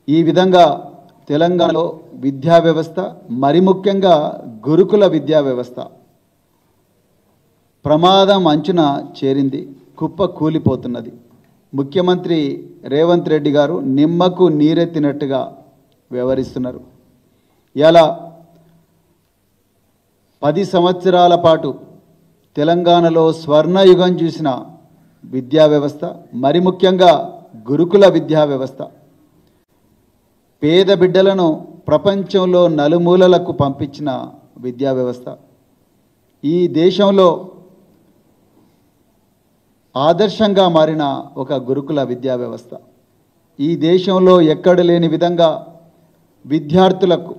ఈ విధంగా తెలంగాణలో విద్యా వ్యవస్థ, మరి ముఖ్యంగా గురుకుల విద్యా వ్యవస్థ ప్రమాదం అంచున చేరింది, కుప్ప కూలిపోతున్నది. ముఖ్యమంత్రి రేవంత్ రెడ్డి గారు నిమ్మకు నీరెత్తినట్టుగా వ్యవహరిస్తున్నారు. ఇలా 10 సంవత్సరాల పాటు తెలంగాణలో స్వర్ణయుగం చూసిన విద్యా వ్యవస్థ, మరి ముఖ్యంగా గురుకుల విద్యా వ్యవస్థ పేద బిడ్డలను ప్రపంచంలో నలుమూలలకు పంపించిన విద్యా వ్యవస్థ, ఈ దేశంలో ఆదర్శంగా మారిన ఒక గురుకుల విద్యా వ్యవస్థ. ఈ దేశంలో ఎక్కడ లేని విధంగా విద్యార్థులకు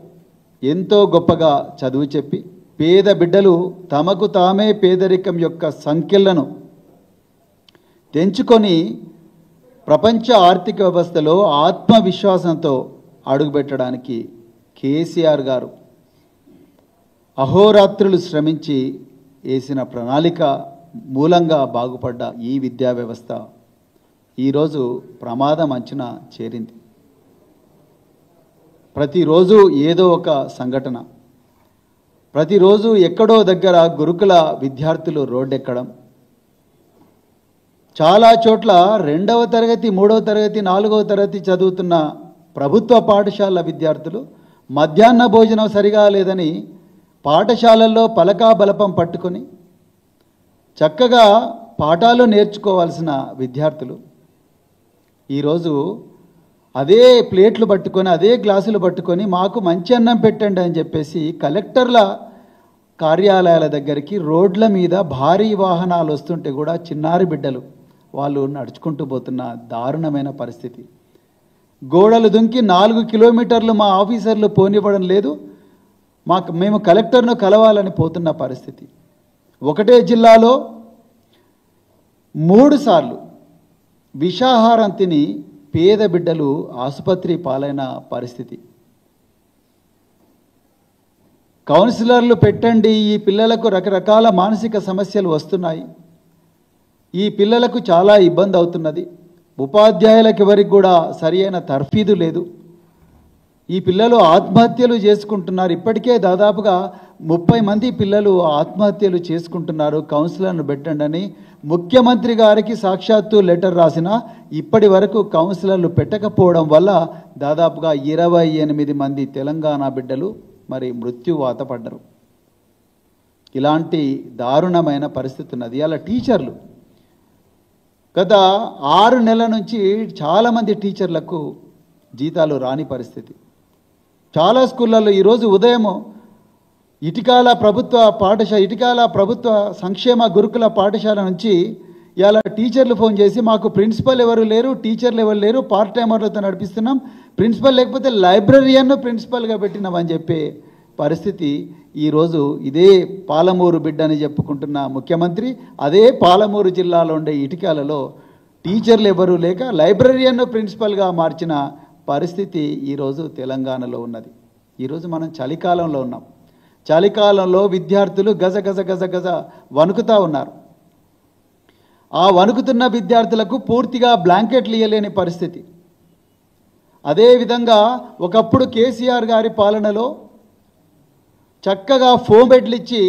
ఎంతో గొప్పగా చదువు చెప్పి పేద బిడ్డలు తమకు తామే పేదరికం యొక్క సంఖ్యలను తెంచుకొని ప్రపంచ ఆర్థిక వ్యవస్థలో ఆత్మవిశ్వాసంతో అడుగుపెట్టడానికి కేసీఆర్ గారు అహోరాత్రులు శ్రమించి వేసిన ప్రణాళిక మూలంగా బాగుపడ్డ ఈ విద్యా వ్యవస్థ ఈరోజు ప్రమాదం అంచున చేరింది. ప్రతిరోజు ఏదో ఒక సంఘటన, ప్రతిరోజు ఎక్కడో దగ్గర గురుకుల విద్యార్థులు రోడ్డెక్కడం, చాలా చోట్ల 2వ తరగతి 3వ తరగతి 4వ తరగతి చదువుతున్న ప్రభుత్వ పాఠశాల విద్యార్థులు మధ్యాహ్న భోజనం సరిగా లేదని పాఠశాలల్లో పలకా బలపం పట్టుకొని చక్కగా పాఠాలు నేర్చుకోవాల్సిన విద్యార్థులు ఈరోజు అదే ప్లేట్లు పట్టుకొని అదే గ్లాసులు పట్టుకొని మాకు మంచి అన్నం పెట్టండి అని చెప్పేసి కలెక్టర్ల కార్యాలయాల దగ్గరికి రోడ్ల మీద భారీ వాహనాలు వస్తుంటే కూడా చిన్నారి బిడ్డలు వాళ్ళు నడుచుకుంటూ పోతున్న దారుణమైన పరిస్థితి. గోడలు దుంకి 4 కిలోమీటర్లు మా ఆఫీసర్లు పోనివ్వడం లేదు, మేము కలెక్టర్ను కలవాలని పోతున్న పరిస్థితి. ఒకటే జిల్లాలో 3 సార్లు విషాహారం తిని పేద బిడ్డలు ఆసుపత్రి పాలైన పరిస్థితి. కౌన్సిలర్లు పెట్టండి, ఈ పిల్లలకు రకరకాల మానసిక సమస్యలు వస్తున్నాయి, ఈ పిల్లలకు చాలా ఇబ్బంది అవుతున్నది, ఉపాధ్యాయులకు ఎవరికి కూడా సరియైన తర్ఫీదు లేదు, ఈ పిల్లలు ఆత్మహత్యలు చేసుకుంటున్నారు, ఇప్పటికే దాదాపుగా 30 మంది పిల్లలు ఆత్మహత్యలు చేసుకుంటున్నారు, కౌన్సిలర్ను పెట్టండి అని ముఖ్యమంత్రి గారికి సాక్షాత్తు లెటర్ రాసినా ఇప్పటి వరకు కౌన్సిలర్లు పెట్టకపోవడం వల్ల దాదాపుగా 28 మంది తెలంగాణ బిడ్డలు మరి మృత్యువాత పడ్డరు. ఇలాంటి దారుణమైన పరిస్థితి ఉన్నది. అలా టీచర్లు గత 6 నెలల నుంచి చాలామంది టీచర్లకు జీతాలు రాని పరిస్థితి. చాలా స్కూళ్ళల్లో ఈరోజు ఉదయం ఇటికాల ప్రభుత్వ సంక్షేమ గురుకుల పాఠశాల నుంచి ఇలా టీచర్లు ఫోన్ చేసి మాకు ప్రిన్సిపల్ ఎవరు లేరు, టీచర్లు ఎవరు లేరు, పార్ట్ టైమర్లతో నడిపిస్తున్నాం, ప్రిన్సిపల్ లేకపోతే లైబ్రరీయన్ను ప్రిన్సిపల్గా పెట్టినామని చెప్పే పరిస్థితి. ఈరోజు ఇదే పాలమూరు బిడ్డ అని చెప్పుకుంటున్న ముఖ్యమంత్రి అదే పాలమూరు జిల్లాలో ఉండే ఇటికాలలో టీచర్లు ఎవరూ లేక లైబ్రరీయన్ను ప్రిన్సిపల్గా మార్చిన పరిస్థితి ఈరోజు తెలంగాణలో ఉన్నది. ఈరోజు మనం చలికాలంలో ఉన్నాం. చలికాలంలో విద్యార్థులు గజ గజ గజ గజ వణుకుతూ ఉన్నారు. ఆ వణుకుతున్న విద్యార్థులకు పూర్తిగా బ్లాంకెట్లు ఇవ్వలేని పరిస్థితి. అదేవిధంగా ఒకప్పుడు కేసీఆర్ గారి పాలనలో చక్కగా ఫోమ్ బెడ్లు ఇచ్చి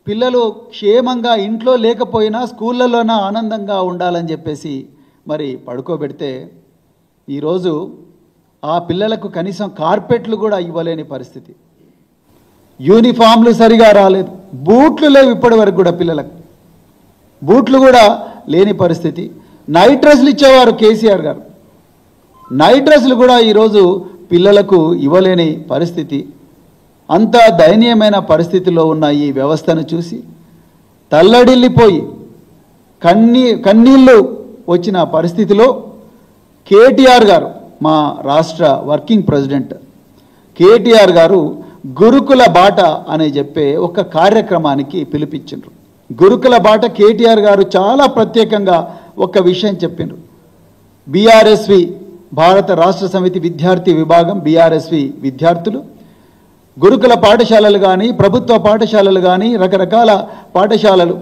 పిల్లలు క్షేమంగా ఇంట్లో లేకపోయినా స్కూళ్ళలోనే ఆనందంగా ఉండాలని చెప్పేసి మరి పడుకోబెడితే ఈరోజు ఆ పిల్లలకు కనీసం కార్పెట్లు కూడా ఇవ్వలేని పరిస్థితి. యూనిఫామ్లు సరిగా రాలేదు, బూట్లు లేవు ఇప్పటి వరకు కూడా, పిల్లలకు బూట్లు కూడా లేని పరిస్థితి. నైట్ డ్రెస్సులు ఇచ్చేవారు కేసీఆర్ గారు, నైట్ డ్రెస్సులు కూడా ఈరోజు పిల్లలకు ఇవ్వలేని పరిస్థితి. అంత దయనీయమైన పరిస్థితిలో ఉన్న ఈ వ్యవస్థను చూసి తల్లడిల్లిపోయి కన్నీళ్ళు వచ్చిన పరిస్థితిలో కేటీఆర్ గారు, మా రాష్ట్ర వర్కింగ్ ప్రెసిడెంట్ కేటీఆర్ గారు గురుకుల బాట అని చెప్పే ఒక కార్యక్రమానికి పిలిపించారు. గురుకుల బాట కేటీఆర్ గారు చాలా ప్రత్యేకంగా ఒక విషయం చెప్పారు. బీఆర్ఎస్వి భారత రాష్ట్ర సమితి విద్యార్థి విభాగం బీఆర్ఎస్వి విద్యార్థులు గురుకుల పాఠశాలలు కానీ ప్రభుత్వ పాఠశాలలు కానీ రకరకాల పాఠశాలలు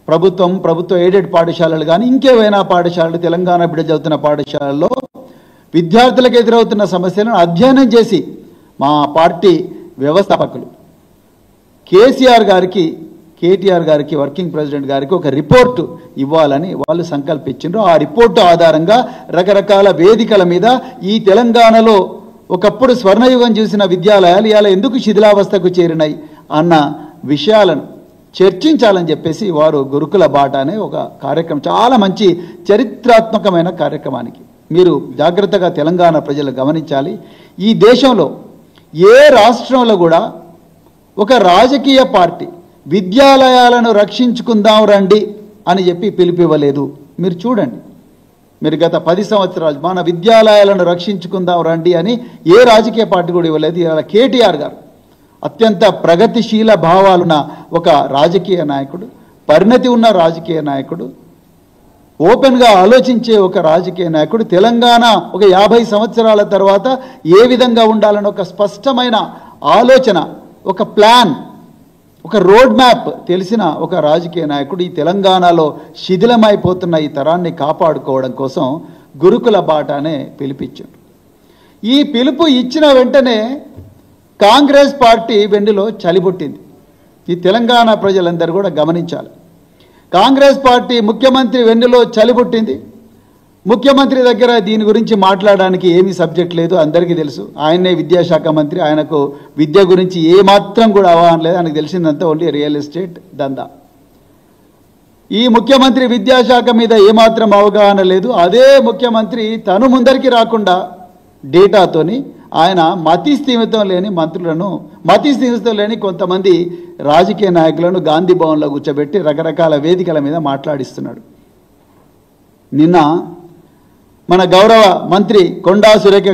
ప్రభుత్వ ఎయిడెడ్ పాఠశాలలు కానీ ఇంకేవైనా పాఠశాలలు తెలంగాణ బిడ్డ చదువుతున్న పాఠశాలల్లో విద్యార్థులకు ఎదురవుతున్న సమస్యలను అధ్యయనం చేసి మా పార్టీ వ్యవస్థాపకులు కేసీఆర్ గారికి, కేటీఆర్ గారికి, వర్కింగ్ ప్రెసిడెంట్ గారికి ఒక రిపోర్టు ఇవ్వాలని వాళ్ళు సంకల్పించారు. ఆ రిపోర్టు ఆధారంగా రకరకాల వేదికల మీద ఈ తెలంగాణలో ఒకప్పుడు స్వర్ణయుగం చూసిన విద్యాలయాలు ఇవాళ ఎందుకు శిథిలావస్థకు చేరినాయి అన్న విషయాలను చర్చించాలని చెప్పేసి వారు గురుకుల బాట అనే ఒక కార్యక్రమం, చాలా మంచి చరిత్రాత్మకమైన కార్యక్రమానికి మీరు జాగ్రత్తగా తెలంగాణ ప్రజలు గమనించాలి. ఈ దేశంలో ఏ రాష్ట్రంలో కూడా ఒక రాజకీయ పార్టీ విద్యాలయాలను రక్షించుకుందాం రండి అని చెప్పి పిలిపివ్వలేదు. మీరు చూడండి, మీరు గత 10 సంవత్సరాలు మన విద్యాలయాలను రక్షించుకుందాం రండి అని ఏ రాజకీయ పార్టీ కూడా ఇవ్వలేదు. ఇలా కేటీఆర్ గారు అత్యంత ప్రగతిశీల భావాలున్న ఒక రాజకీయ నాయకుడు, పరిణతి ఉన్న రాజకీయ నాయకుడు, ఓపెన్గా ఆలోచించే ఒక రాజకీయ నాయకుడు, తెలంగాణ ఒక 50 సంవత్సరాల తర్వాత ఏ విధంగా ఉండాలని ఒక స్పష్టమైన ఆలోచన, ఒక ప్లాన్, ఒక రోడ్ మ్యాప్ తెలిసిన ఒక రాజకీయ నాయకుడు ఈ తెలంగాణలో శిథిలమైపోతున్న ఈ తరాన్ని కాపాడుకోవడం కోసం గురుకుల బాట అనే పిలిపించారు. ఈ పిలుపు ఇచ్చిన వెంటనే కాంగ్రెస్ పార్టీ వెన్నులో చలిబుట్టింది. ఈ తెలంగాణ ప్రజలందరూ కూడా గమనించాలి. కాంగ్రెస్ పార్టీ ముఖ్యమంత్రి వెన్నులో చలిబుట్టింది. ముఖ్యమంత్రి దగ్గర దీని గురించి మాట్లాడడానికి ఏమీ సబ్జెక్ట్ లేదు, అందరికీ తెలుసు. ఆయనే విద్యాశాఖ మంత్రి, ఆయనకు విద్య గురించి ఏమాత్రం కూడా అవగాహన లేదు. ఆయనకు తెలిసిందంతా ఓన్లీ రియల్ ఎస్టేట్ దందా. ఈ ముఖ్యమంత్రి విద్యాశాఖ మీద ఏమాత్రం అవగాహన లేదు. అదే ముఖ్యమంత్రి తను ముందరికి రాకుండా డేటాతోని ఆయన మతి స్థిమితం లేని మంత్రులను, మతి స్థిమితం లేని కొంతమంది రాజకీయ నాయకులను గాంధీ భవన్లో కూర్చోబెట్టి రకరకాల వేదికల మీద మాట్లాడిస్తున్నాడు. నిన్న మన గౌరవ మంత్రి కొండా సురేఖ